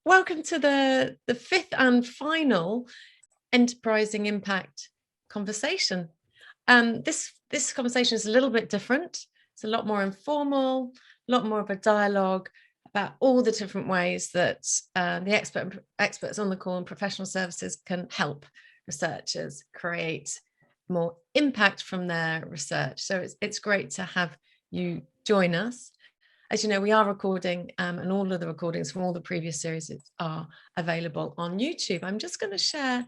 welcome to the fifth and final enterprising impact conversation. This conversation is a little bit different. It's a lot more informal, a lot more of a dialogue about all the different ways that the experts on the call and professional services can help researchers create more impact from their research. So it's great to have you join us. As you know, we are recording and all of the recordings from all the previous series are available on YouTube. I'm just going to share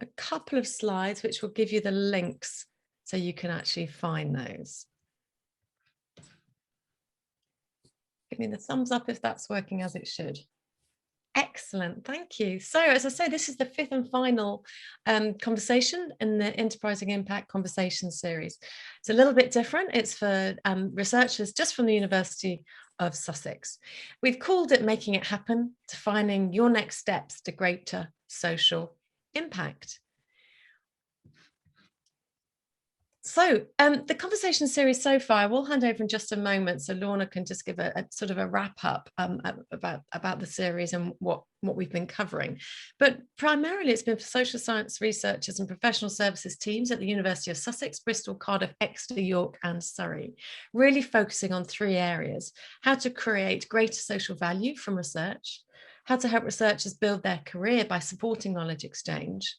a couple of slides which will give you the links so you can actually find those. Give me the thumbs up if that's working as it should. Excellent, thank you. So as I say, this is the fifth and final conversation in the Enterprising Impact Conversation series. It's a little bit different. It's for researchers just from the University of Sussex. We've called it Making It Happen, Defining Your Next Steps to Greater Social Impact. So the conversation series so far, I will hand over in just a moment so Lorna can just give a sort of a wrap up about the series and what we've been covering. But primarily it's been for social science researchers and professional services teams at the University of Sussex, Bristol, Cardiff, Exeter, York and Surrey, really focusing on three areas: how to create greater social value from research, how to help researchers build their career by supporting knowledge exchange,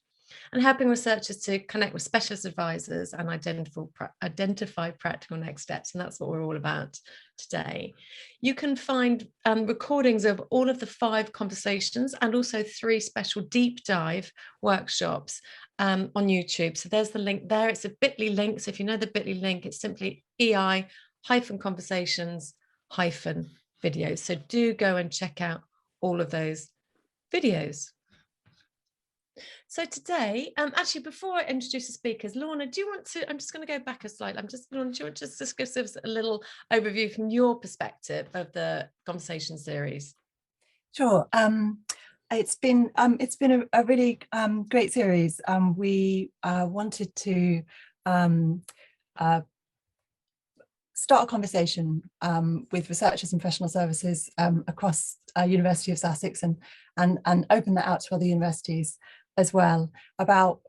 and helping researchers to connect with specialist advisors and identify practical next steps. And that's what we're all about today. You can find recordings of all of the 5 conversations and also 3 special deep dive workshops on YouTube. So there's the link there. It's a bit.ly link. So if you know the bit.ly link, it's simply EI-conversations-videos. So do go and check out all of those videos. So today, actually, before I introduce the speakers, Lorna, do you want to, I'm just going to go back a slide. Lorna, do you want to just give us a little overview from your perspective of the conversation series? Sure. It's been a really great series. We wanted to start a conversation with researchers and professional services across University of Sussex and open that out to other universities as well about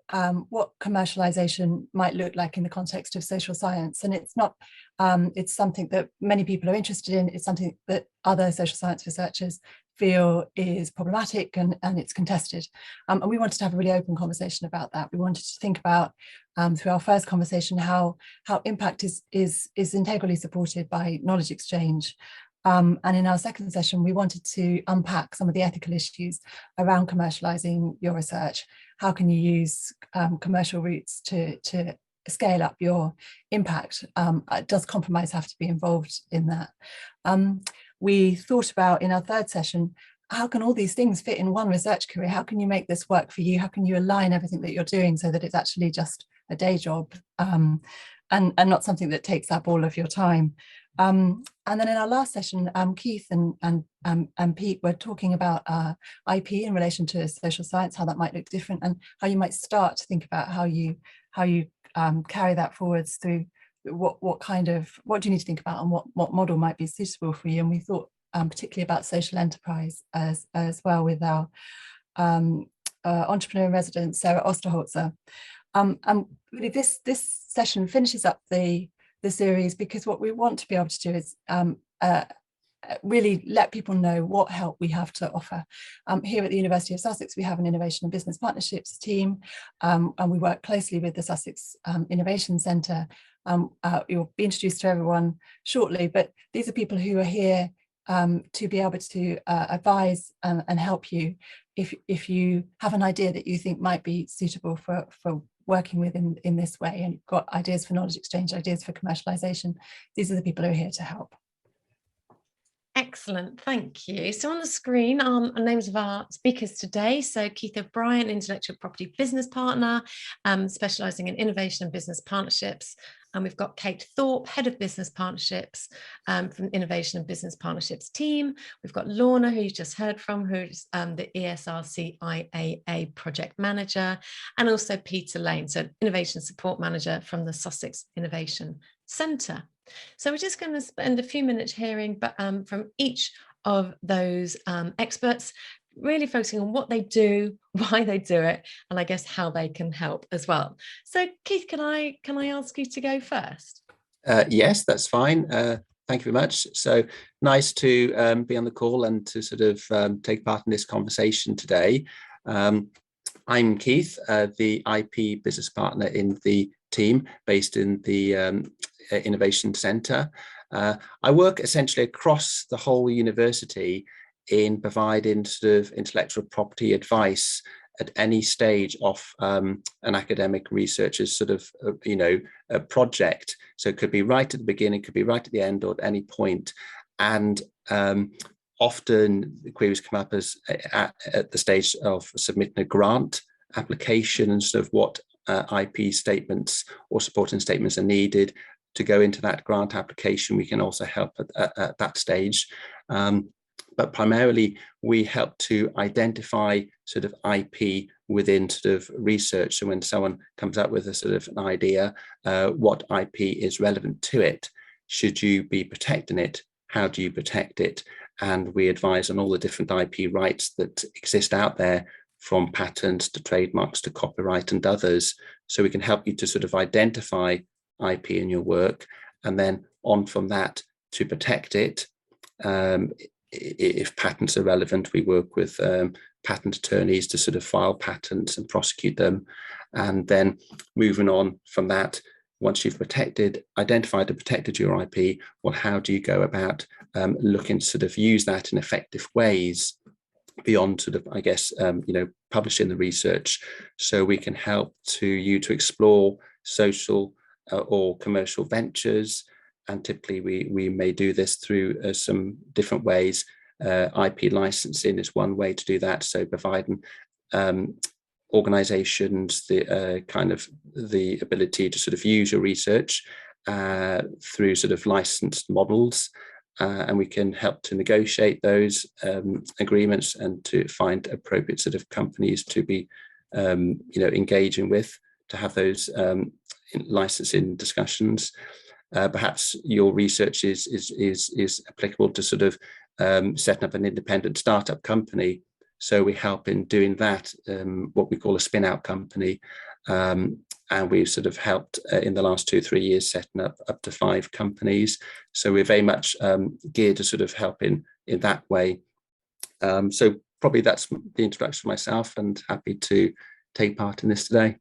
what commercialization might look like in the context of social science. And it's not, it's something that many people are interested in. It's something that other social science researchers feel is problematic and it's contested. And we wanted to have a really open conversation about that. We wanted to think about, through our first conversation, how impact is integrally supported by knowledge exchange. And in our second session, we wanted to unpack some of the ethical issues around commercializing your research. How can you use commercial routes to scale up your impact? Does compromise have to be involved in that? We thought about, in our third session, how can all these things fit in one research career? How can you make this work for you? How can you align everything that you're doing so that it's actually just a day job and not something that takes up all of your time? And then in our last session, Keith and Pete were talking about IP in relation to social science, how that might look different, and how you might start to think about how you carry that forwards through what do you need to think about and what model might be suitable for you. And we thought particularly about social enterprise as well with our entrepreneur in residence, Sarah Osterholzer. And really this session finishes up the series, because what we want to be able to do is really let people know what help we have to offer. Here at the University of Sussex, we have an Innovation and Business Partnerships team, and we work closely with the Sussex Innovation Centre. You'll be introduced to everyone shortly, but these are people who are here to be able to advise and help you if you have an idea that you think might be suitable for working with in this way, and you've got ideas for knowledge exchange, ideas for commercialization. These are the people who are here to help. Excellent, thank you. So on the screen are names of our speakers today. So Keith O'Brien, Intellectual Property Business Partner, specialising in innovation and business partnerships. And we've got Kate Thorpe, Head of Business Partnerships from Innovation and Business Partnerships team. We've got Lorna, who you just heard from, who's the ESRC IAA Project Manager, and also Peter Lane, so Innovation Support Manager from the Sussex Innovation Centre. So we're just going to spend a few minutes hearing from each of those experts, really focusing on what they do, why they do it, and I guess how they can help as well. So Keith, can I ask you to go first? Yes, that's fine. Thank you very much. So nice to be on the call and to sort of take part in this conversation today. I'm Keith, the IP business partner in the team based in the Innovation Centre. I work essentially across the whole university in providing sort of intellectual property advice at any stage of an academic researcher's sort of, a project. So it could be right at the beginning, could be right at the end, or at any point. And often the queries come up as at the stage of submitting a grant application and sort of what IP statements or supporting statements are needed to go into that grant application. We can also help at that stage. But primarily we help to identify sort of IP within sort of research. So when someone comes up with a sort of an idea, what IP is relevant to it? Should you be protecting it? How do you protect it? And we advise on all the different IP rights that exist out there, from patents to trademarks to copyright and others. So we can help you to sort of identify IP in your work, and then on from that to protect it. If patents are relevant, we work with patent attorneys to sort of file patents and prosecute them. And then moving on from that, once you've identified and protected your IP, well, how do you go about looking to sort of use that in effective ways beyond sort of, I guess, publishing the research? So we can help you to explore social or commercial ventures. And typically we may do this through some different ways. IP licensing is one way to do that. So providing organizations the kind of the ability to sort of use your research through sort of licensed models. And we can help to negotiate those agreements and to find appropriate sort of companies to be, engaging with, to have those licensing discussions. Perhaps your research is applicable to sort of setting up an independent startup company. So we help in doing that, what we call a spin-out company. And we've sort of helped in the last 2-3 years setting up to 5 companies. So we're very much geared to sort of help in that way. So probably that's the introduction of myself, and happy to take part in this today.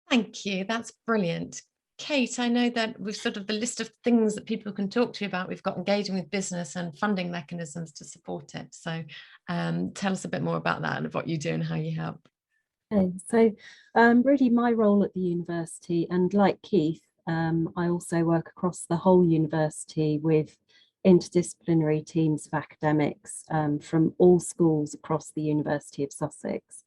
Thank you. That's brilliant. Kate, I know that with sort of the list of things that people can talk to you about, we've got engaging with business and funding mechanisms to support it. So tell us a bit more about that and what you do and how you help. Okay, so really my role at the university, and like Keith, I also work across the whole university with interdisciplinary teams of academics from all schools across the University of Sussex.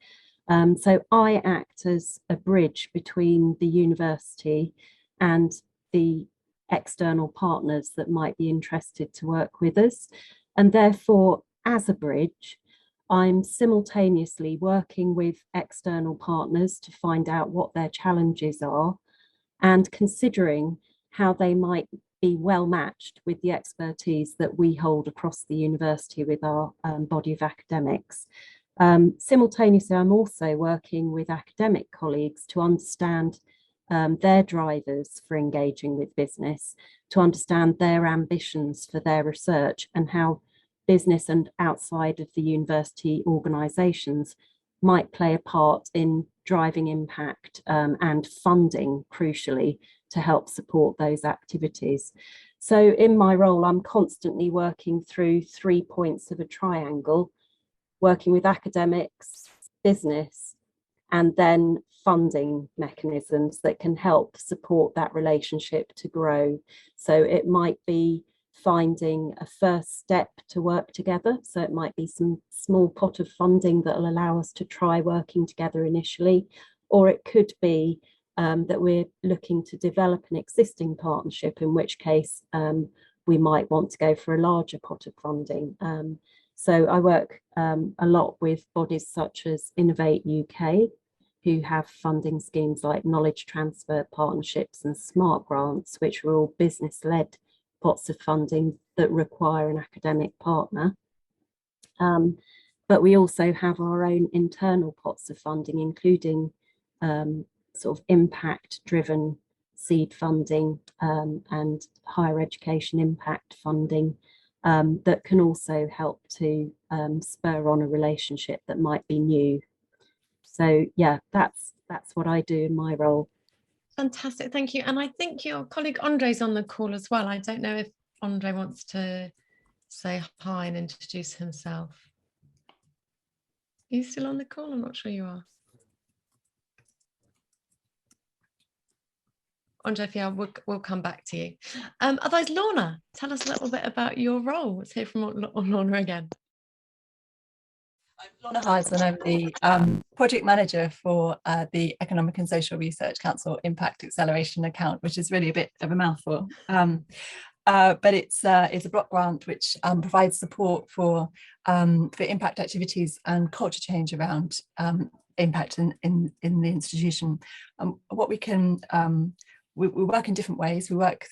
So I act as a bridge between the university and the external partners that might be interested to work with us. And therefore, as a bridge, I'm simultaneously working with external partners to find out what their challenges are and considering how they might be well matched with the expertise that we hold across the university with our body of academics. Simultaneously, I'm also working with academic colleagues to understand their drivers for engaging with business, to understand their ambitions for their research, and how business and outside of the university organisations might play a part in driving impact and funding, crucially, to help support those activities. So in my role, I'm constantly working through 3 points of a triangle, working with academics, business, and then funding mechanisms that can help support that relationship to grow. So it might be finding a first step to work together. So it might be some small pot of funding that will allow us to try working together initially, or it could be that we're looking to develop an existing partnership, in which case we might want to go for a larger pot of funding. So I work a lot with bodies such as Innovate UK, who have funding schemes like knowledge transfer partnerships and smart grants, which are all business-led pots of funding that require an academic partner. But we also have our own internal pots of funding, including sort of impact-driven seed funding and higher education impact funding that can also help to spur on a relationship that might be new. So yeah, that's what I do in my role. Fantastic, thank you. And I think your colleague Andre's on the call as well. I don't know if Andre wants to say hi and introduce himself. Are you still on the call? I'm not sure you are. Andre, if you are, we'll come back to you. Otherwise, Lorna, tell us a little bit about your role. Let's hear from Lorna again. I'm Lorna Hydes, and I'm the project manager for the Economic and Social Research Council Impact Acceleration account, which is really a bit of a mouthful. But it's a block grant which provides support for impact activities and culture change around impact in the institution. What we can we work in different ways. We work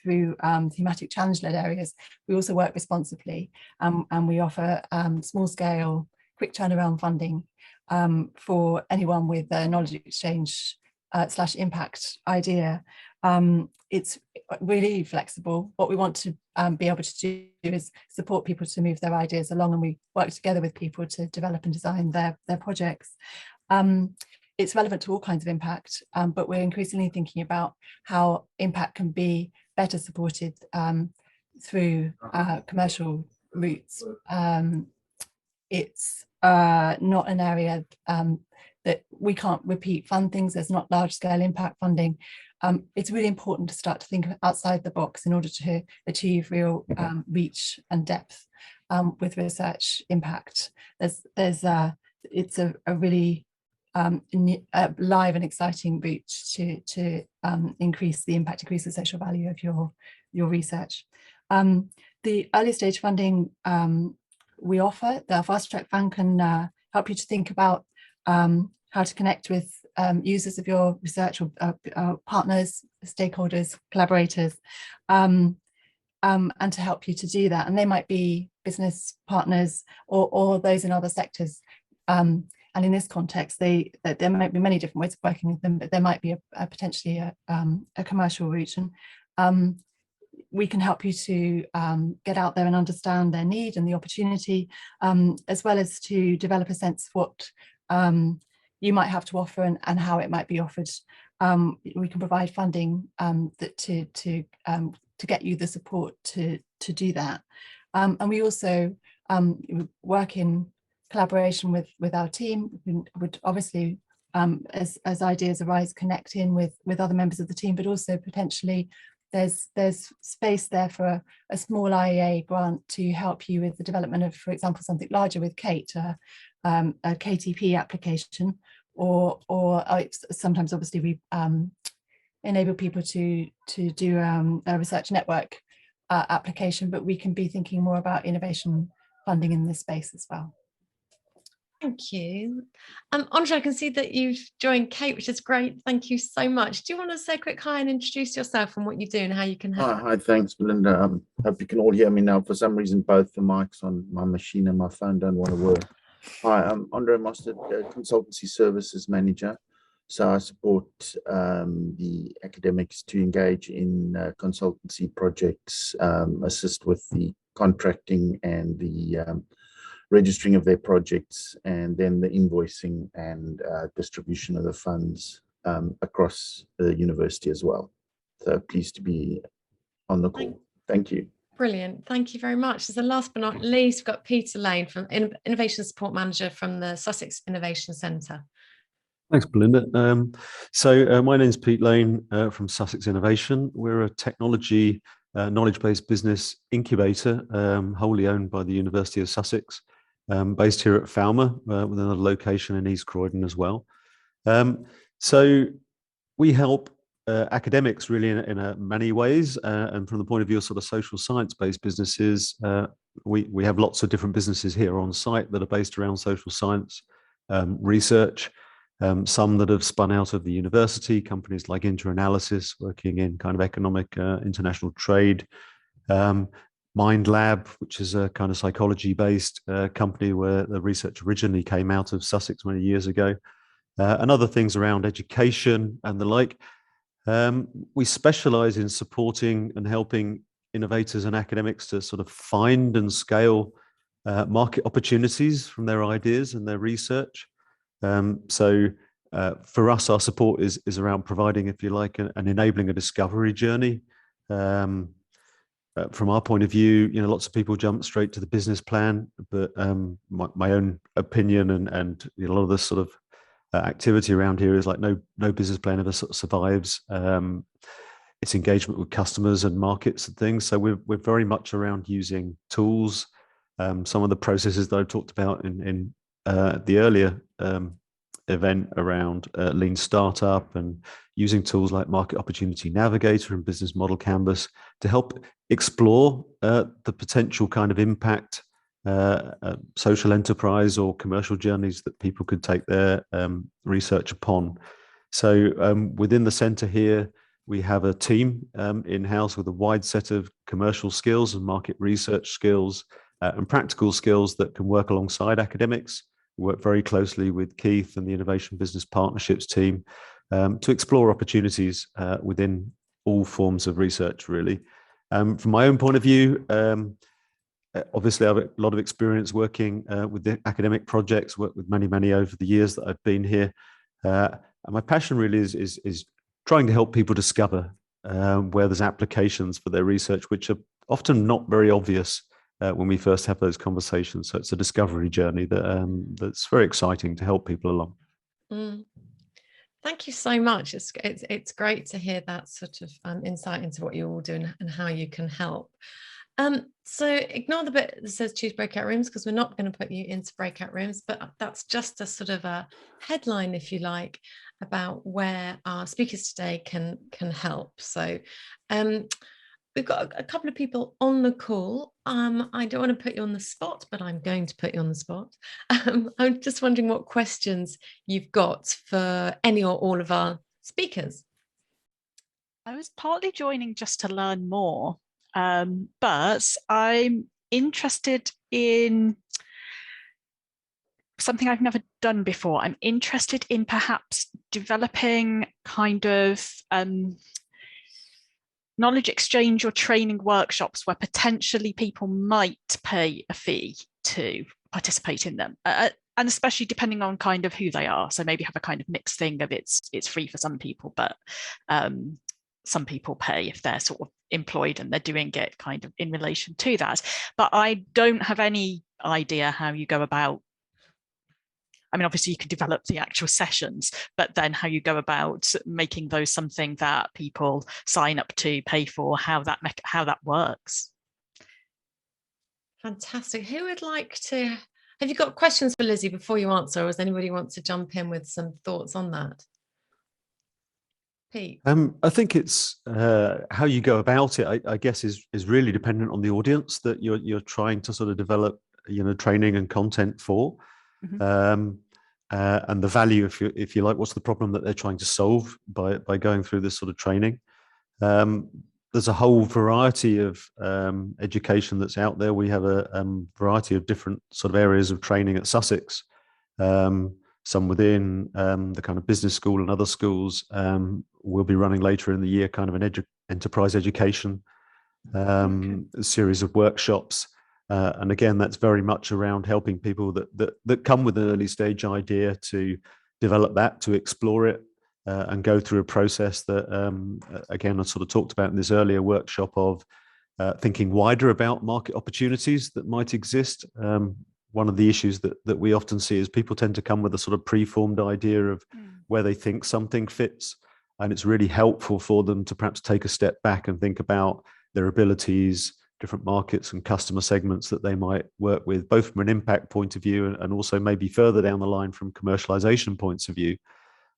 through thematic challenge-led areas. We also work responsibly, and we offer small-scale, quick turnaround funding for anyone with a knowledge exchange / impact idea. It's really flexible. What we want to be able to do is support people to move their ideas along, and we work together with people to develop and design their projects. It's relevant to all kinds of impact, but we're increasingly thinking about how impact can be better supported through commercial routes. It's not an area that we can't repeat fund things. There's not large scale impact funding. It's really important to start to think outside the box in order to achieve real reach and depth with research impact. It's a really live and exciting route to increase the impact, increase the social value of your research. The early stage funding we offer, the Fast Track Fund, can help you to think about how to connect with users of your research, or partners, stakeholders, collaborators, and to help you to do that. And they might be business partners or those in other sectors. And in this context, there might be many different ways of working with them, but there might be potentially a commercial route. And we can help you to get out there and understand their need and the opportunity, as well as to develop a sense of what you might have to offer and how it might be offered. We can provide funding to get you the support to do that. And we also work in collaboration with our team. We would obviously, as ideas arise, connect in with other members of the team, but also potentially there's space there for a small IEA grant to help you with the development of, for example, something larger with Kate, a KTP application, or sometimes obviously we enable people to do a research network application, but we can be thinking more about innovation funding in this space as well. Thank you. Andre, I can see that you've joined Kate, which is great. Thank you so much. Do you want to say a quick hi and introduce yourself and what you do and how you can help? Hi, thanks, Belinda. Hope you can all hear me now. For some reason, both the mics on my machine and my phone don't want to work. Hi, I'm Andre Mostert, Consultancy Services Manager. So I support the academics to engage in consultancy projects, assist with the contracting and the registering of their projects, and then the invoicing and distribution of the funds across the university as well. So pleased to be on the call. Thank you. Brilliant. Thank you very much. So last but not least, we've got Peter Lane, from Innovation Support Manager from the Sussex Innovation Centre. Thanks, Belinda. My name is Pete Lane from Sussex Innovation. We're a technology knowledge-based business incubator wholly owned by the University of Sussex, based here at Falmer, with another location in East Croydon as well. So we help academics really in many ways, and from the point of view of sort of social science-based businesses, we have lots of different businesses here on site that are based around social science research. Some that have spun out of the university, companies like Interanalysis, working in kind of economic international trade. Mind Lab, which is a kind of psychology-based company where the research originally came out of Sussex many years ago, and other things around education and the like. We specialize in supporting and helping innovators and academics to sort of find and scale market opportunities from their ideas and their research. For us, our support is around providing, if you like, and enabling a discovery journey. From our point of view, lots of people jump straight to the business plan, but my own opinion and a lot of this sort of activity around here is like no business plan ever sort of survives. It's engagement with customers and markets and things. So we're very much around using tools. Some of the processes that I talked about in the earlier event around lean startup and using tools like Market Opportunity Navigator and Business Model Canvas to help explore the potential kind of impact, social enterprise or commercial journeys that people could take their research upon. So within the centre here, we have a team in-house with a wide set of commercial skills and market research skills and practical skills that can work alongside academics. We work very closely with Keith and the Innovation Business Partnerships team to explore opportunities within all forms of research, really. From my own point of view, obviously I have a lot of experience working with the academic projects, worked with many over the years that I've been here. And my passion really is trying to help people discover where there's applications for their research, which are often not very obvious when we first have those conversations. So it's a discovery journey that's very exciting to help people along. Thank you so much. It's great to hear that sort of insight into what you're all doing and how you can help. So ignore the bit that says choose breakout rooms, because we're not going to put you into breakout rooms, but that's just a sort of a headline, if you like, about where our speakers today can help. So we've got a couple of people on the call. I don't want to put you on the spot, but I'm going to put you on the spot. I'm just wondering what questions you've got for any or all of our speakers. I was partly joining just to learn more, but I'm interested in something I've never done before. I'm interested in perhaps developing kind of knowledge exchange or training workshops where potentially people might pay a fee to participate in them, and especially depending on kind of who they are. So maybe have a kind of mixed thing of it's free for some people, but some people pay if they're sort of employed and they're doing it kind of in relation to that. But I don't have any idea how you go about. I mean, obviously you can develop the actual sessions, but then how you go about making those something that people sign up to, pay for, how that works. Fantastic. Who would like to, have you got questions for Lizzie before you answer, or does anybody want to jump in with some thoughts on that? Pete? I think it's how you go about it, I guess, is really dependent on the audience that you're trying to sort of develop, training and content for. Mm-hmm. And the value, if you like, what's the problem that they're trying to solve by going through this sort of training. There's a whole variety of education that's out there. We have a variety of different sort of areas of training at Sussex, some within the kind of business school and other schools. We'll be running later in the year kind of an enterprise education a series of workshops. And again, that's very much around helping people that come with an early stage idea to develop that, to explore it, and go through a process that, again, I sort of talked about in this earlier workshop of thinking wider about market opportunities that might exist. One of the issues that we often see is people tend to come with a sort of preformed idea of where they think something fits. And it's really helpful for them to perhaps take a step back and think about their abilities, different markets and customer segments that they might work with, both from an impact point of view and also maybe further down the line from commercialization points of view.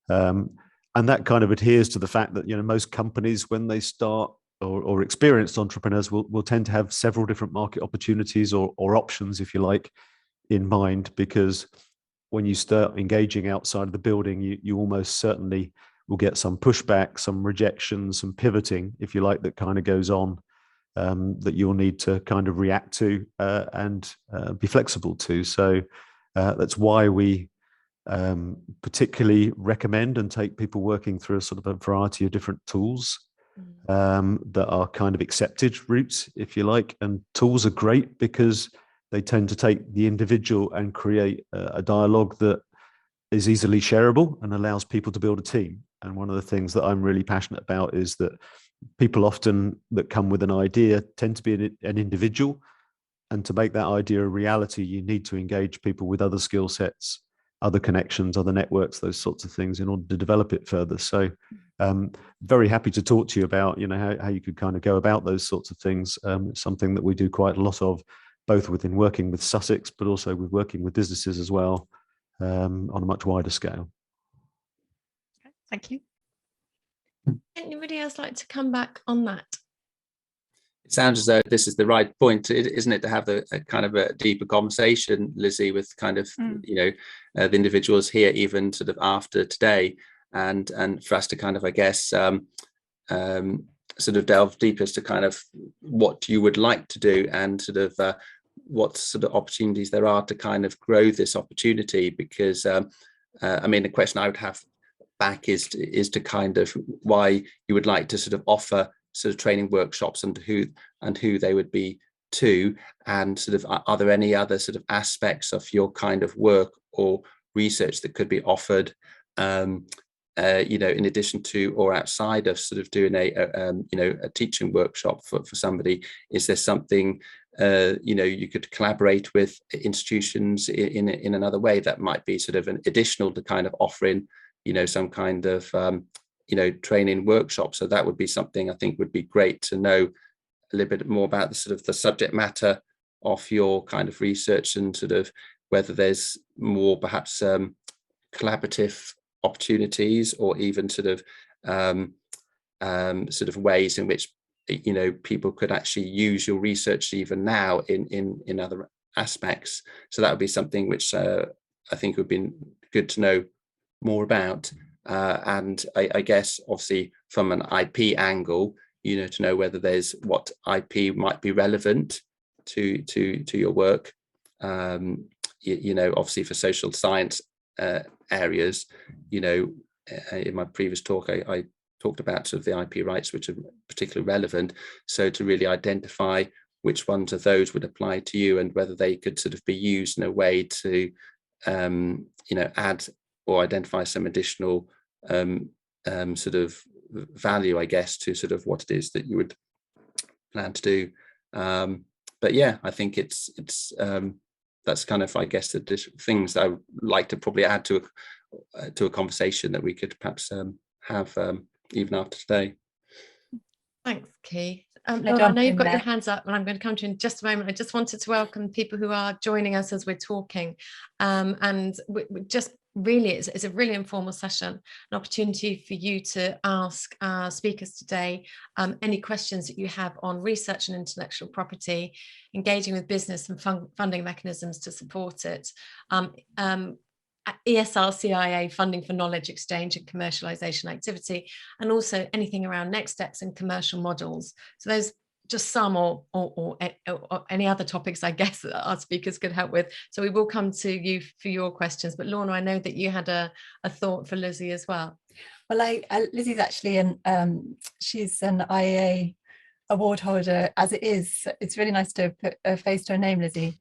And that kind of adheres to the fact that, most companies, when they start or experienced entrepreneurs will tend to have several different market opportunities or options, if you like, in mind, because when you start engaging outside of the building, you almost certainly will get some pushback, some rejection, some pivoting, if you like, that kind of goes on. that you'll need to kind of react to and be flexible to. So that's why we particularly recommend and take people working through a sort of a variety of different tools that are kind of accepted routes, if you like. And tools are great because they tend to take the individual and create a dialogue that is easily shareable and allows people to build a team. And one of the things that I'm really passionate about is that people often that come with an idea tend to be an individual. And to make that idea a reality, you need to engage people with other skill sets, other connections, other networks, those sorts of things in order to develop it further. So very happy to talk to you about, how you could kind of go about those sorts of things. It's something that we do quite a lot of, both within working with Sussex, but also with working with businesses as well, on a much wider scale. Okay, thank you. Anybody else like to come back on that? It sounds as though this is the right point, isn't it, to have a kind of a deeper conversation, Lizzie, with kind of, the individuals here, even sort of after today, and for us to kind of, I guess, sort of delve deeper as to kind of what you would like to do and sort of what sort of opportunities there are to kind of grow this opportunity. Because, the question I would have back is to kind of why you would like to sort of offer sort of training workshops and who they would be to, and sort of are there any other sort of aspects of your kind of work or research that could be offered, in addition to or outside of sort of doing a teaching workshop for somebody? Is there something you could collaborate with institutions in another way that might be sort of an additional to kind of offering some kind of training workshop? So that would be something I think would be great to know a little bit more about the sort of the subject matter of your kind of research, and sort of whether there's more perhaps collaborative opportunities, or even sort of ways in which people could actually use your research even now in other aspects. So that would be something which I think would be good to know more about. And I guess obviously from an IP angle, to know whether there's what IP might be relevant to your work. Obviously for social science areas, in my previous talk, I talked about sort of the IP rights which are particularly relevant. So to really identify which ones of those would apply to you, and whether they could sort of be used in a way to, add or identify some additional sort of value, I guess, to sort of what it is that you would plan to do. But yeah, I think it's that's kind of, I guess, the things that I would like to probably add to a conversation that we could perhaps have even after today. Thanks, Keith. Nora, I know you've got your hands up, and I'm going to come to you in just a moment. I just wanted to welcome people who are joining us as we're talking, and we just really, it's a really informal session, an opportunity for you to ask our speakers today any questions that you have on research and intellectual property, engaging with business and funding mechanisms to support it, ESRCIA funding for knowledge exchange and commercialization activity, and also anything around next steps and commercial models. So those just some or any other topics, I guess, that our speakers could help with. So we will come to you for your questions. But Lorna, I know that you had a thought for Lizzie as well. Well, Lizzie's actually she's an IAA award holder as it is. It's really nice to put a face to a name, Lizzie.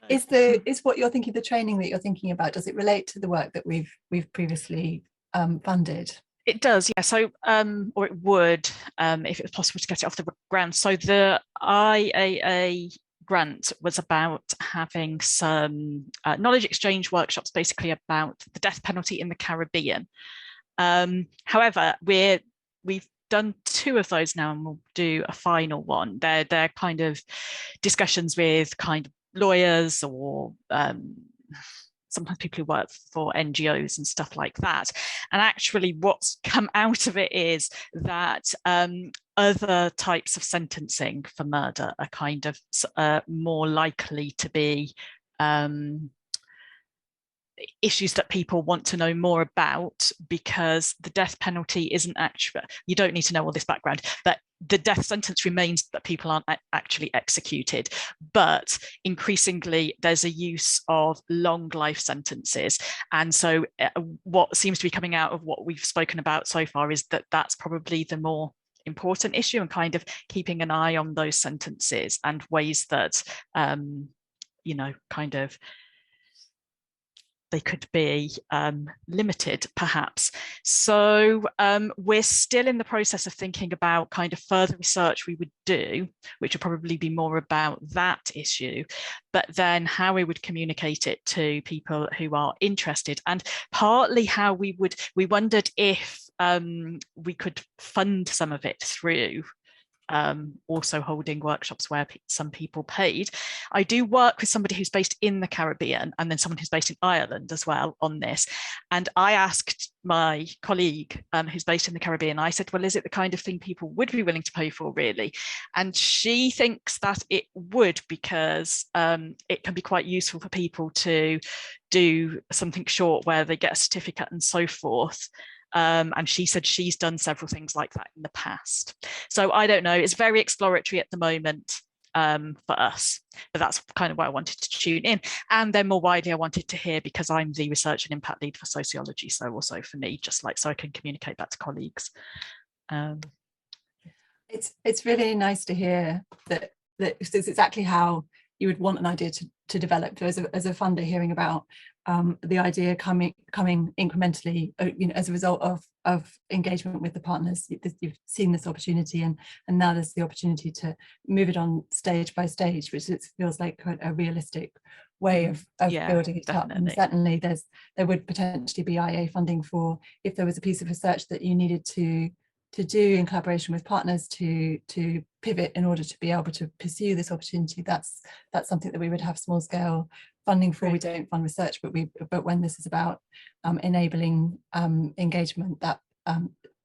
Is what you're thinking, the training that you're thinking about, does it relate to the work that we've previously funded? It does, yeah. So, or it would, if it was possible to get it off the ground. So the IAA grant was about having some knowledge exchange workshops, basically about the death penalty in the Caribbean. However, we've done 2 of those now, and we'll do a final one. They're kind of discussions with kind of lawyers, or sometimes people who work for NGOs and stuff like that. And actually what's come out of it is that other types of sentencing for murder are kind of more likely to be issues that people want to know more about, because the death penalty isn't actually, you don't need to know all this background, but the death sentence remains that people aren't actually executed, but increasingly there's a use of long life sentences. And so what seems to be coming out of what we've spoken about so far is that that's probably the more important issue, and kind of keeping an eye on those sentences and ways that, you know, kind of they could be limited, perhaps. So we're still in the process of thinking about kind of further research we would do, which would probably be more about that issue, but then how we would communicate it to people who are interested, and partly how we wondered if we could fund some of it through also holding workshops where some people paid. I do work with somebody who's based in the Caribbean and then someone who's based in Ireland as well on this. And I asked my colleague who's based in the Caribbean, I said, well, is it the kind of thing people would be willing to pay for, really? And she thinks that it would, because it can be quite useful for people to do something short where they get a certificate and so forth. And she said she's done several things like that in the past. So I don't know, it's very exploratory at the moment for us, but that's kind of why I wanted to tune in. And then more widely, I wanted to hear, because I'm the research and impact lead for sociology, so also for me, just like so I can communicate that to colleagues. It's really nice to hear that it's exactly how you would want an idea to develop. So as a funder, hearing about the idea coming incrementally, you know, as a result of engagement with the partners, you've seen this opportunity, and now there's the opportunity to move it on stage by stage, which it feels like quite a realistic way of building it up. And certainly there would potentially be IA funding for, if there was a piece of research that you needed to do in collaboration with partners to pivot in order to be able to pursue this opportunity. That's something that we would have small scale funding for. Right. We don't fund research, but when this is about enabling engagement, that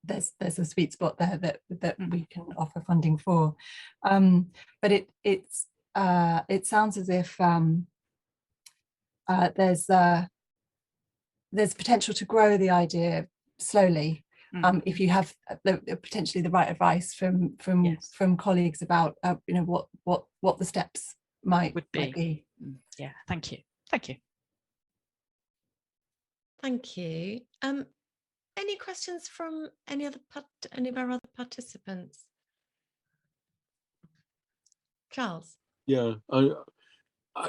there's a sweet spot there that we can offer funding for. But it sounds as if there's potential to grow the idea slowly. If you have potentially the right advice from colleagues about you know, what the steps might be. Yeah, thank you. Thank you. Any questions from any of our other participants? Charles? Yeah,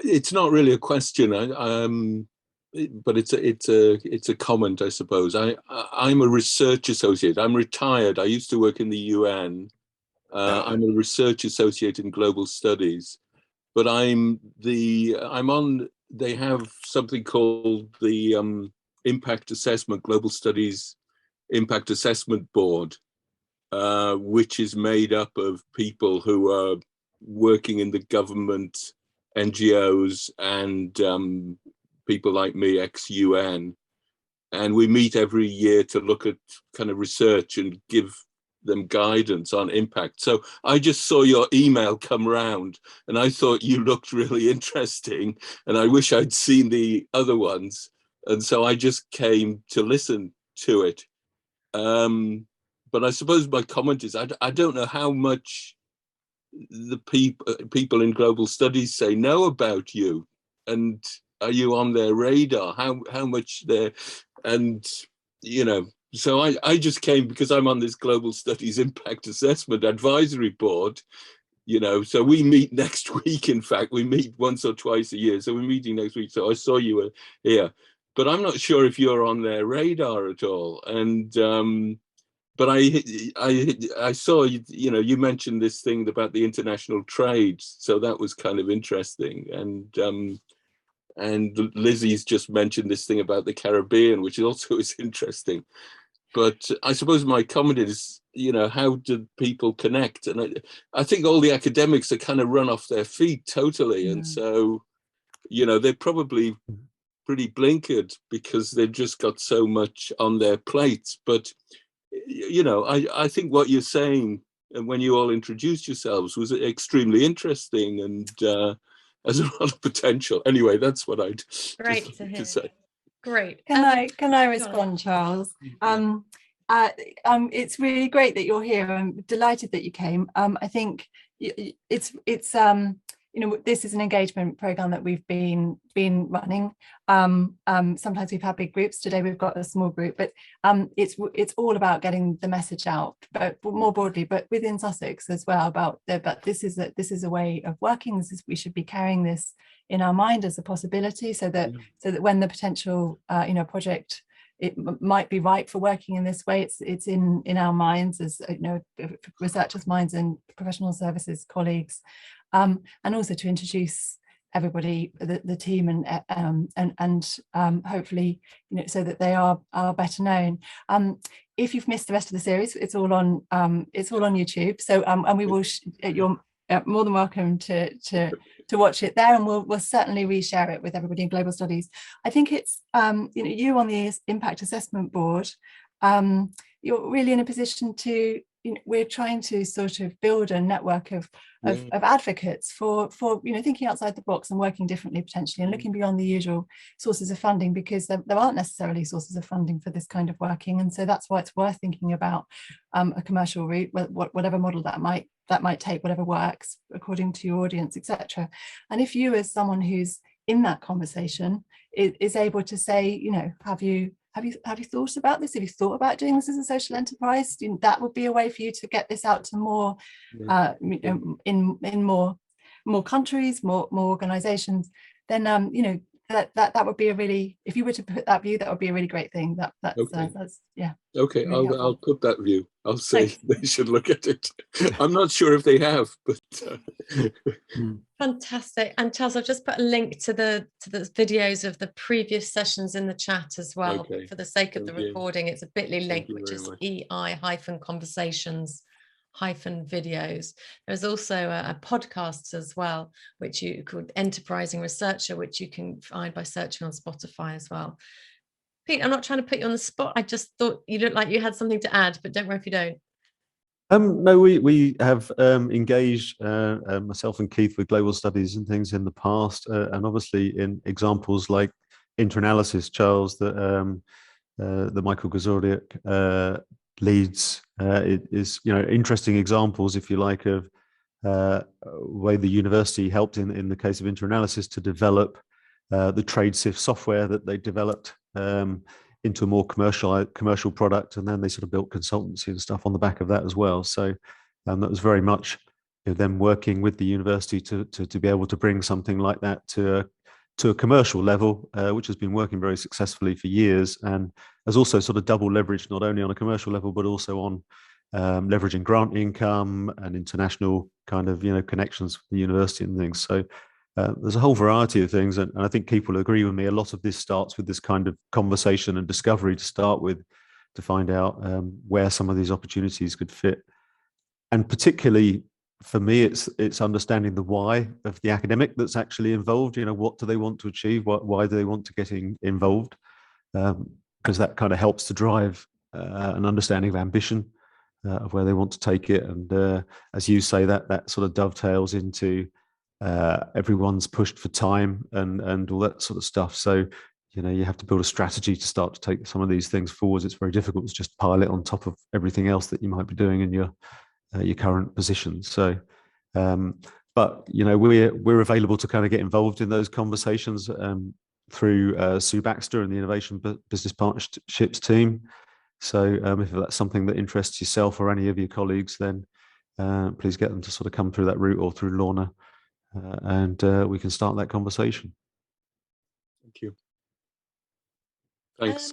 it's not really a question. But it's a comment, I suppose. I'm a research associate. I'm retired. I used to work in the UN. I'm a research associate in global studies, but they have something called the Impact Assessment, Global Studies Impact Assessment Board, which is made up of people who are working in the government, NGOs, and people like me, ex-UN, and we meet every year to look at kind of research and give them guidance on impact. So I just saw your email come round and I thought you looked really interesting, and I wish I'd seen the other ones. And so I just came to listen to it. But I suppose my comment is, I don't know how much the people in global studies say know about you, and are you on their radar? How much they're, and you know, so I just came because I'm on this Global Studies Impact Assessment Advisory Board, you know, so we meet next week. In fact, we meet once or twice a year, so we're meeting next week. So I saw you were here, but I'm not sure if you're on their radar at all. And but I saw, you know, you mentioned this thing about the international trade, so that was kind of interesting. And Lizzie's just mentioned this thing about the Caribbean, which also is interesting. But I suppose my comment is, you know, how do people connect? And I think all the academics are kind of run off their feet totally. And so, you know, they're probably pretty blinkered because they've just got so much on their plates. But, you know, I think what you're saying, and when you all introduced yourselves, was extremely interesting and has a lot of potential. Anyway, that's what I'd Great to hear. say. Great. Can I respond, Charles? It's really great that you're here. I'm delighted that you came. I think it's this is an engagement program that we've been running. Sometimes we've had big groups. Today we've got a small group, but it's all about getting the message out, but more broadly, but within Sussex as well. But this is a way of working. We should be carrying this in our mind as a possibility, so that when the potential project, it might be right for working in this way, it's in our minds, as researchers' minds and professional services colleagues, and also to introduce everybody, the team, and hopefully so that they are better known. If you've missed the rest of the series, it's all on YouTube. So and we will you're more than welcome to watch it there, and we'll certainly reshare it with everybody in global studies. I think it's you on the impact assessment board, you're really in a position to, we're trying to sort of build a network of advocates for thinking outside the box and working differently potentially, and looking beyond the usual sources of funding, because there aren't necessarily sources of funding for this kind of working. And so that's why it's worth thinking about a commercial route, whatever model that might take, whatever works according to your audience, etc. And if you, as someone who's in that conversation, is able to say, have you thought about this? Have you thought about doing this as a social enterprise? That would be a way for you to get this out to more, in more countries, more organizations. Then that would be a really, if you were to put that view, that would be a really great thing. That's Okay, really I'll put that view. I'll say they should look at it. I'm not sure if they have, but fantastic. And Charles, I've just put a link to the videos of the previous sessions in the chat as well. Okay. For the sake of the recording, it's a bit.ly link, which is EI-conversations-videos. There's also a podcast as well, which you called Enterprising Researcher, which you can find by searching on Spotify as well. Pete, I'm not trying to put you on the spot. I just thought you looked like you had something to add, but don't worry if you don't. No, we have engaged myself and Keith with global studies and things in the past, and obviously in examples like interanalysis, Charles, that Michael Gazordiak leads. It is interesting examples, if you like, of way the university helped in the case of interanalysis to develop the TradeSIF software that they developed into a more commercial product, and then they sort of built consultancy and stuff on the back of that as well. So that was very much them working with the university to be able to bring something like that to a commercial level, which has been working very successfully for years, and has also sort of double leveraged not only on a commercial level but also on leveraging grant income and international kind of connections with the university and things. So there's a whole variety of things, and I think Keith will agree with me. A lot of this starts with this kind of conversation and discovery to start with, to find out where some of these opportunities could fit. And particularly for me, it's understanding the why of the academic that's actually involved. What do they want to achieve? Why do they want to get involved? Because that kind of helps to drive an understanding of ambition of where they want to take it. And as you say, that sort of dovetails into everyone's pushed for time and all that sort of stuff. So you have to build a strategy to start to take some of these things forwards. It's very difficult to just pile it on top of everything else that you might be doing in your current position. So but we're available to kind of get involved in those conversations through Sue Baxter and the Innovation Business Partnerships team. So if that's something that interests yourself or any of your colleagues, then please get them to sort of come through that route or through Lorna, and we can start that conversation. Thank you. Thanks.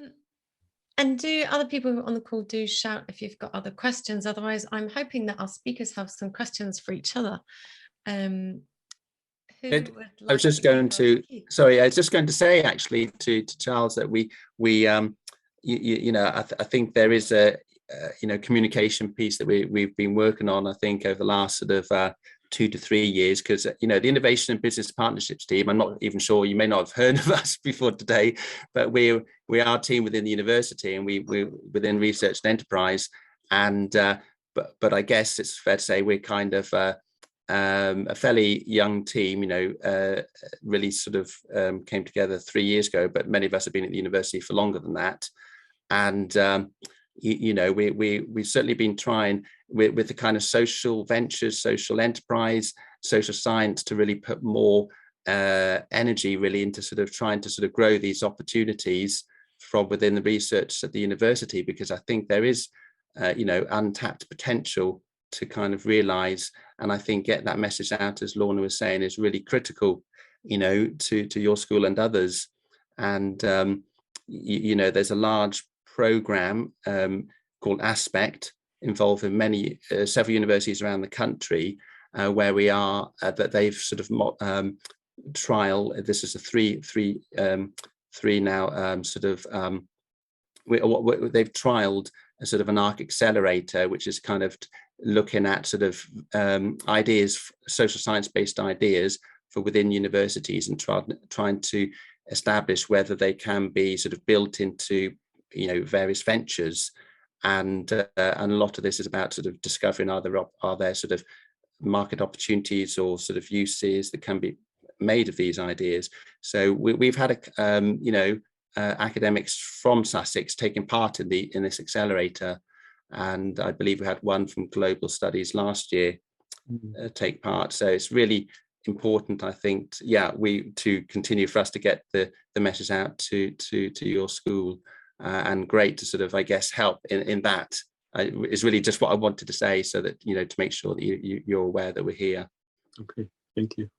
And do other people on the call do shout if you've got other questions? Otherwise, I'm hoping that our speakers have some questions for each other. I was just going to say actually to Charles that I think there is a communication piece that we've been working on, I think, over the last sort of 2 to 3 years, because the Innovation and Business Partnerships team, I'm not even sure, you may not have heard of us before today, but we are a team within the university, and we're within research and enterprise, and but I guess it's fair to say we're kind of a fairly young team, really sort of came together 3 years ago, but many of us have been at the university for longer than that. And we've certainly been trying with the kind of social ventures, social enterprise, social science to really put more energy really into sort of trying to sort of grow these opportunities from within the research at the university, because I think there is untapped potential to kind of realize, and I think get that message out, as Lorna was saying, is really critical, to your school and others. And there's a large program called Aspect involving several universities around the country, where we are that they've sort of trial. This is a three now they've trialed a sort of an Accelerator, which is kind of looking at sort of ideas, social science based ideas for within universities, and trying to establish whether they can be sort of built into various ventures. And a lot of this is about sort of discovering are there sort of market opportunities or sort of uses that can be made of these ideas. So we've had academics from Sussex taking part in this Accelerator, and I believe we had one from Global Studies last year take part. So it's really important, I think, to continue for us to get the message out to your school, and great to sort of, I guess, help in that. Is really just what I wanted to say, so that to make sure that you're aware that we're here. Okay, thank you.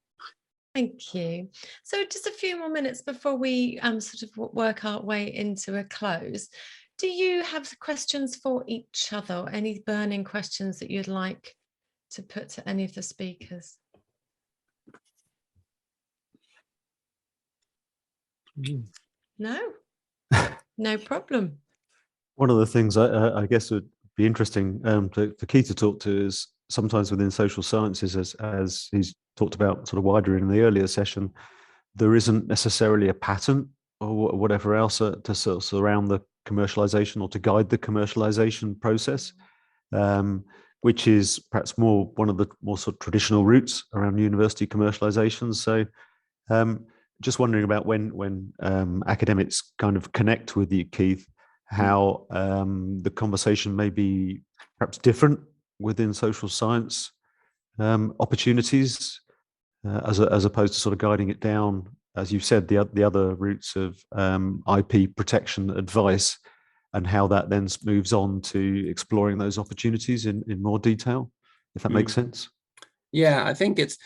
Thank you. So just a few more minutes before we sort of work our way into a close. Do you have questions for each other, or any burning questions that you'd like to put to any of the speakers? No, no problem. One of the things I guess would be interesting for Keith to talk to is sometimes within social sciences, as he's talked about sort of wider in the earlier session, there isn't necessarily a patent or whatever else to sort of surround the commercialization or to guide the commercialization process, which is perhaps one of the more sort of traditional routes around university commercialization. So just wondering about when academics kind of connect with you, Keith, how the conversation may be perhaps different within social science opportunities, as opposed to sort of guiding it down, as you've said, the other routes of IP protection advice, and how that then moves on to exploring those opportunities in more detail, if that makes sense. Yeah, I think it's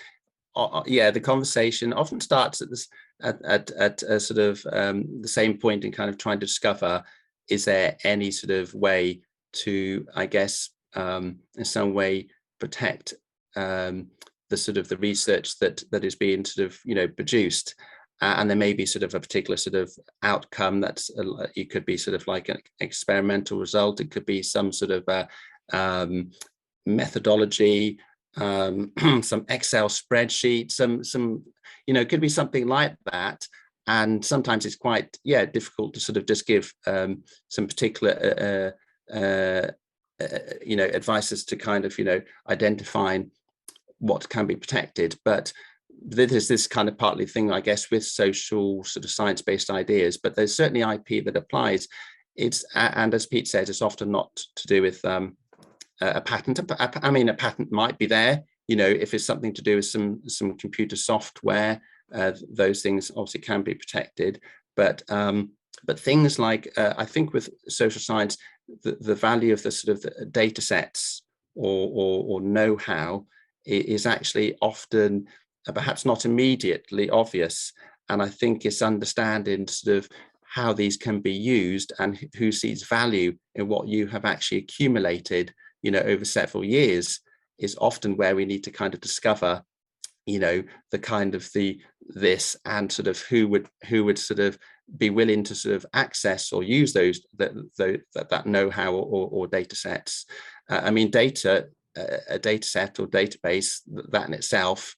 the conversation often starts at a sort of the same point, in kind of trying to discover, is there any sort of way to, I guess, in some way protect the sort of the research that is being sort of produced, and there may be sort of a particular sort of outcome that's it could be sort of like an experimental result, it could be some sort of methodology, some Excel spreadsheet, some it could be something like that. And sometimes it's quite difficult to sort of just give some particular advice as to kind of identifying what can be protected. But there's this kind of partly thing, I guess, with social sort of science-based ideas, but there's certainly IP that applies. And as Pete says, it's often not to do with a patent. I mean, a patent might be there, if it's something to do with some computer software, those things obviously can be protected. But things like, I think with social science, the value of the sort of the data sets or know-how is actually often perhaps not immediately obvious. And I think it's understanding sort of how these can be used and who sees value in what you have actually accumulated, over several years, is often where we need to kind of discover, the kind of this and sort of who would sort of be willing to sort of access or use that know-how or data sets. I mean, a data set or database, that in itself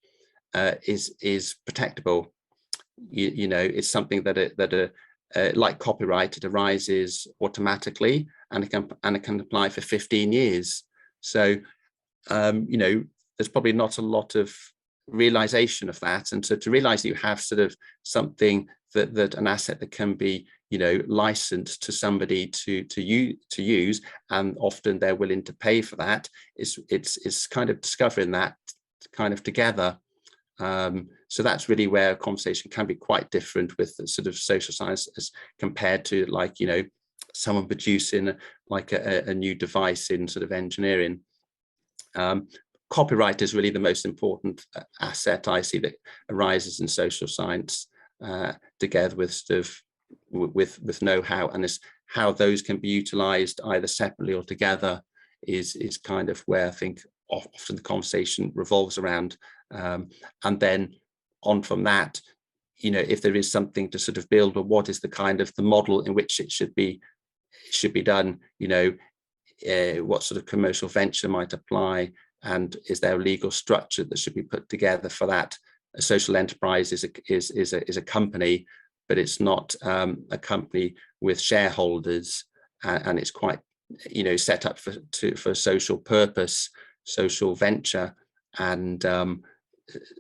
is protectable. It's something that like copyright, it arises automatically, and it can apply for 15 years. So there's probably not a lot of realization of that, and so to realize you have sort of something that an asset that can be, you know, licensed to somebody to use, and often they're willing to pay for that. It's kind of discovering that kind of together. So that's really where a conversation can be quite different with the sort of social science as compared to, like, you know, someone producing like a new device in sort of engineering. Copyright is really the most important asset I see that arises in social science, together with sort of with know-how, and is how those can be utilized either separately or together is kind of where I think often the conversation revolves around. And then on from that, you know, if there is something to sort of build, or what is the kind of the model in which it should be done, you know, what sort of commercial venture might apply, and is there a legal structure that should be put together for that? A social enterprise is a company, but it's not a company with shareholders, and it's quite, you know, set up for social purpose, social venture, and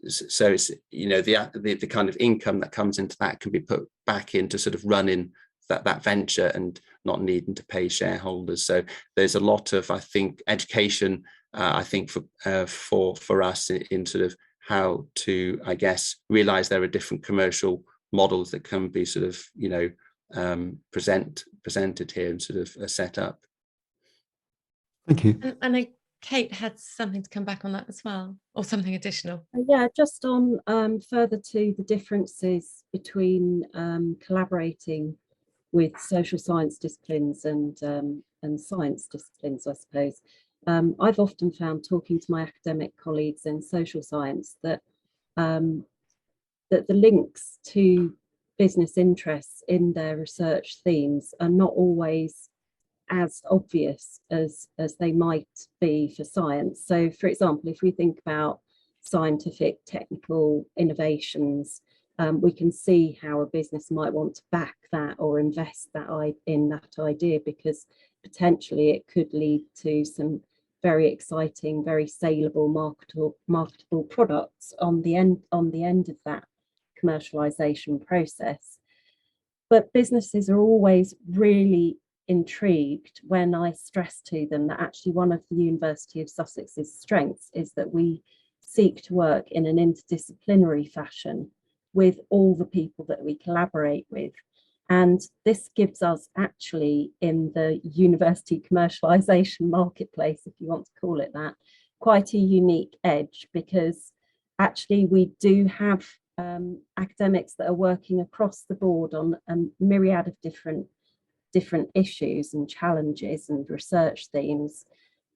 so it's, you know, the kind of income that comes into that can be put back into sort of running that venture and not needing to pay shareholders. So there's a lot of, I think, education, I think for us in sort of how to, I guess, realize there are different commercial models that can be sort of, you know, presented here and sort of set up. Thank you. And Kate had something to come back on that as well, or something additional. Yeah, just on further to the differences between collaborating with social science disciplines and science disciplines, I suppose. I've often found, talking to my academic colleagues in social science, that that the links to business interests in their research themes are not always as obvious as they might be for science. So, for example, if we think about scientific technical innovations, we can see how a business might want to back that or invest that in that idea, because potentially it could lead to some very exciting, very saleable, marketable products on the end of that commercialization process. But businesses are always really intrigued when I stress to them that actually one of the University of Sussex's strengths is that we seek to work in an interdisciplinary fashion with all the people that we collaborate with. And this gives us, actually, in the university commercialization marketplace, if you want to call it that, quite a unique edge, because actually we do have academics that are working across the board on a myriad of different issues and challenges and research themes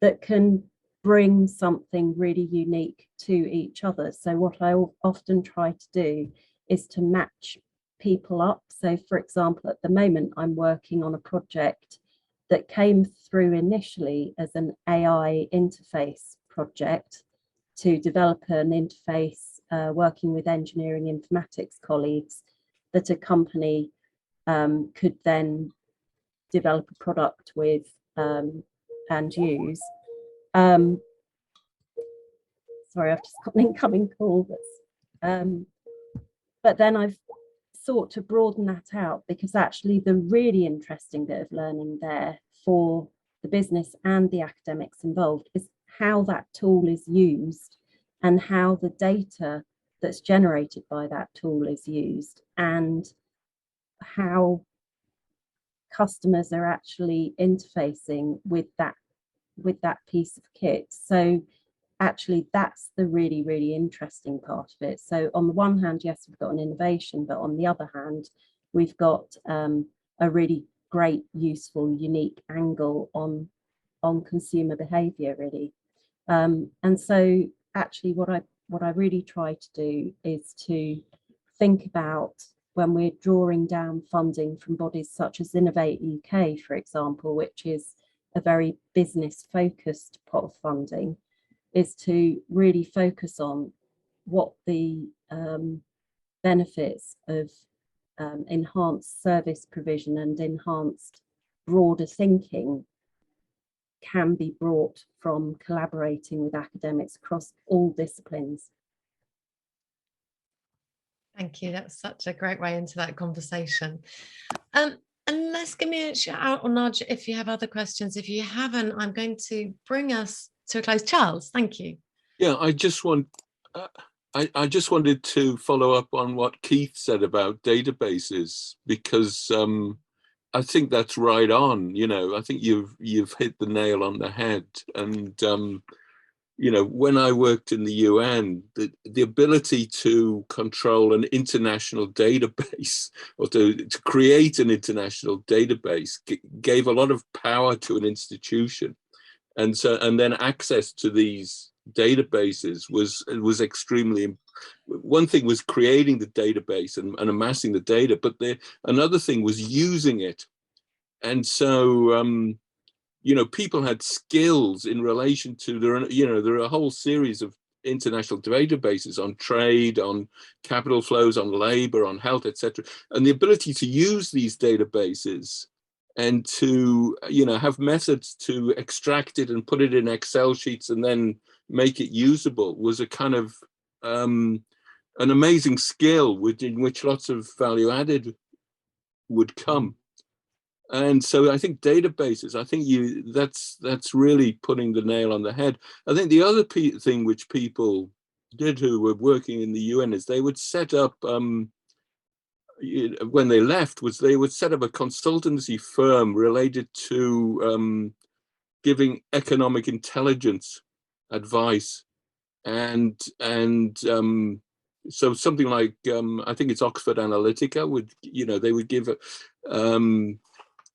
that can bring something really unique to each other. So what I often try to do is to match people up. So, for example, at the moment, I'm working on a project that came through initially as an AI interface project to develop an interface working with engineering informatics colleagues that a company could then develop a product with and use. Sorry, I've just got an incoming call. But then I've sought to broaden that out, because actually the really interesting bit of learning there for the business and the academics involved is how that tool is used and how the data that's generated by that tool is used, and how customers are actually interfacing with that piece of kit. So actually that's the really, really interesting part of it. So on the one hand, yes, we've got an innovation, but on the other hand, we've got a really great, useful, unique angle on consumer behavior, really. And so actually what I really try to do is to think about, when we're drawing down funding from bodies such as Innovate UK, for example, which is a very business focused pot of funding, is to really focus on what the benefits of enhanced service provision and enhanced broader thinking can be brought from collaborating with academics across all disciplines. Thank you. That's such a great way into that conversation. And let's give me a shout out or nudge if you have other questions. If you haven't, I'm going to bring us to a close. Charles, thank you. Yeah, I just wanted to follow up on what Keith said about databases, because I think that's right on. You know, I think you've hit the nail on the head. And you know, when I worked in the UN, the ability to control an international database or to create an international database gave a lot of power to an institution. And then access to these databases was extremely, one thing was creating the database and amassing the data, but another thing was using it. And so, you know, people had skills in relation to there are a whole series of international databases on trade, on capital flows, on labor, on health, etc. And the ability to use these databases and to, you know, have methods to extract it and put it in Excel sheets and then make it usable was a kind of an amazing skill in which lots of value would come. And so I think databases, I think that's really putting the nail on the head. I think the other thing which people did who were working in the UN is they would set up, when they left, they would set up a consultancy firm related to giving economic intelligence advice. And so something like, I think it's Oxford Analytica would, you know, they would give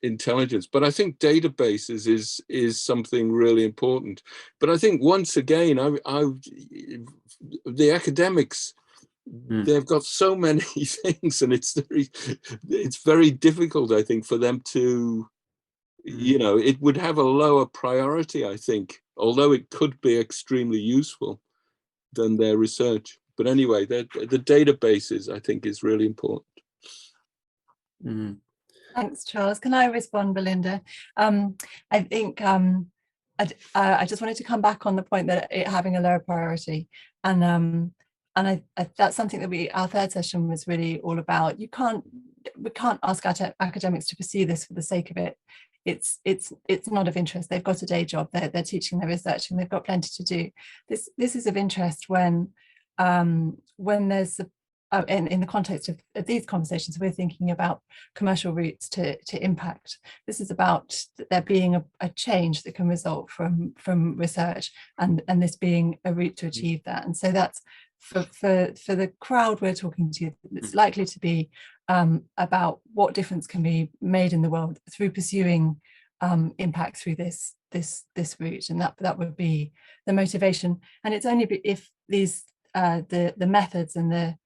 intelligence. But I think databases is something really important. But I think once again, the academics, they've got so many things, and it's very difficult, I think, for them to, you know, it would have a lower priority, I think, although it could be extremely useful than their research. But anyway, the databases, I think, is really important. Thanks, Charles. Can I respond, Belinda? I think I just wanted to come back on the point that it having a lower priority, and that's something that our third session was really all about. We can't ask academics to pursue this for the sake of it. It's not of interest. They've got a day job. They're teaching, they're researching. They've got plenty to do. This is of interest when there's in the context of these conversations, we're thinking about commercial routes to impact. This is about there being a change that can result from research, and this being a route to achieve that. And so that's for the crowd we're talking to, it's likely to be about what difference can be made in the world through pursuing impact through this route, and that would be the motivation. And it's only if these the methods and the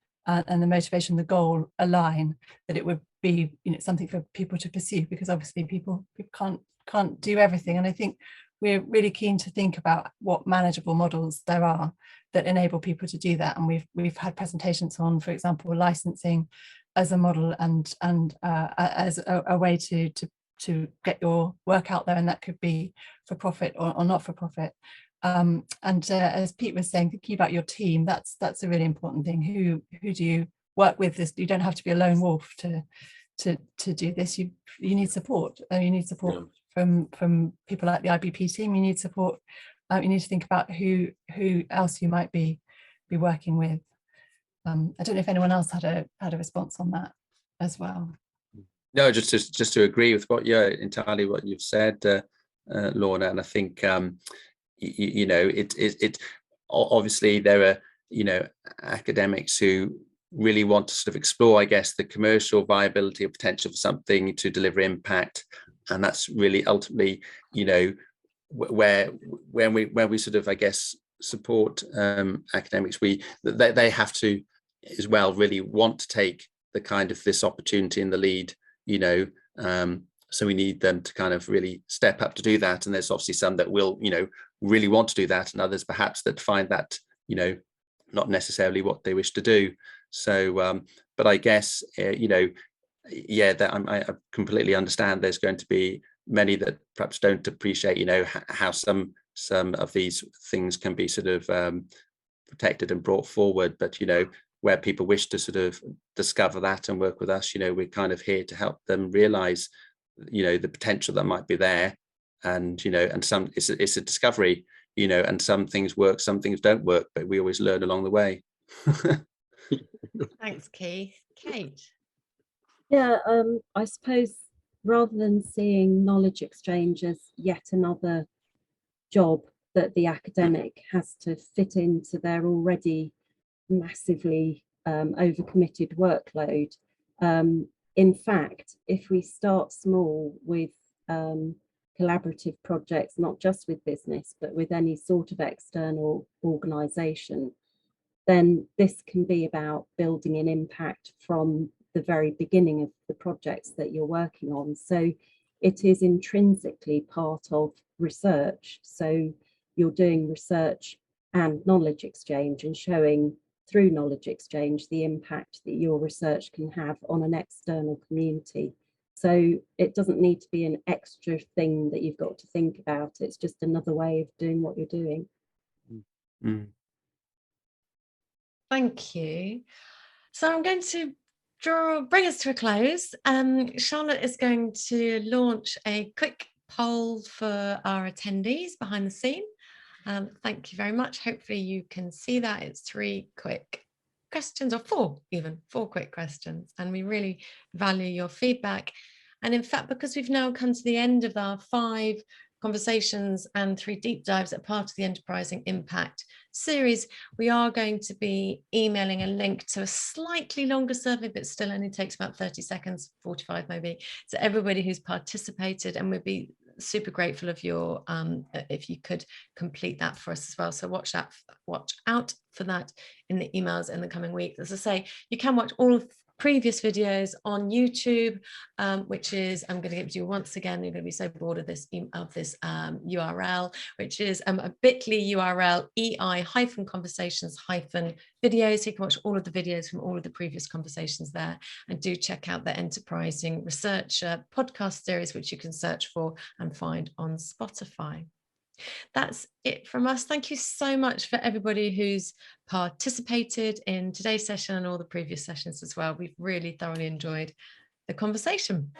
motivation, the goal align, that it would be, you know, something for people to pursue, because obviously people can't do everything. And I think we're really keen to think about what manageable models there are that enable people to do that. And we've had presentations on, for example, licensing as a model and as a way to get your work out there, and that could be for profit or not for profit. As Pete was saying, thinking about your team, that's a really important thing. Who do you work with? This, you don't have to be a lone wolf to do this. You need support. You need support from people like the IBP team. You need support. You need to think about who else you might be working with. I don't know if anyone else had a response on that as well. No, just to agree with entirely what you've said, Lorna, and I think you know, it obviously there are, you know, academics who really want to sort of explore, I guess, the commercial viability or potential for something to deliver impact, and that's really ultimately, you know, when we sort of, I guess, support academics, they have to as well really want to take the kind of this opportunity in the lead, you know. So we need them to kind of really step up to do that. And there's obviously some that will, you know, really want to do that, and others perhaps that find that, you know, not necessarily what they wish to do. So, but I guess, you know, yeah, that I completely understand there's going to be many that perhaps don't appreciate, you know, how some of these things can be sort of protected and brought forward. But, you know, where people wish to sort of discover that and work with us, you know, we're kind of here to help them realize, you know, the potential that might be there. And, you know, and some, it's a discovery, you know, and some things work, some things don't work, but we always learn along the way. Thanks, Keith. Kate? Yeah, I suppose rather than seeing knowledge exchange as yet another job that the academic has to fit into their already massively overcommitted workload. In fact, if we start small with collaborative projects, not just with business, but with any sort of external organisation, then this can be about building an impact from the very beginning of the projects that you're working on. So it is intrinsically part of research. So you're doing research and knowledge exchange and showing through knowledge exchange the impact that your research can have on an external community. So it doesn't need to be an extra thing that you've got to think about. It's just another way of doing what you're doing. Mm. Thank you. So I'm going to bring us to a close. Charlotte is going to launch a quick poll for our attendees behind the scene. Thank you very much. Hopefully you can see that. It's 3 quick questions, or 4 even, 4 quick questions. And we really value your feedback. And in fact, because we've now come to the end of our 5 conversations and 3 deep dives that are part of the Enterprising Impact series, we are going to be emailing a link to a slightly longer survey, but still only takes about 30 seconds, 45 maybe, to everybody who's participated, and we'd be super grateful of your if you could complete that for us as well. So watch out for that in the emails in the coming weeks. As I say, you can watch all of previous videos on YouTube, which is, I'm going to give you once again, you're going to be so bored of this URL, which is a bit.ly URL, EI-conversations-videos. So you can watch all of the videos from all of the previous conversations there, and do check out the Enterprising Researcher podcast series, which you can search for and find on Spotify. That's it from us. Thank you so much for everybody who's participated in today's session and all the previous sessions as well. We've really thoroughly enjoyed the conversation.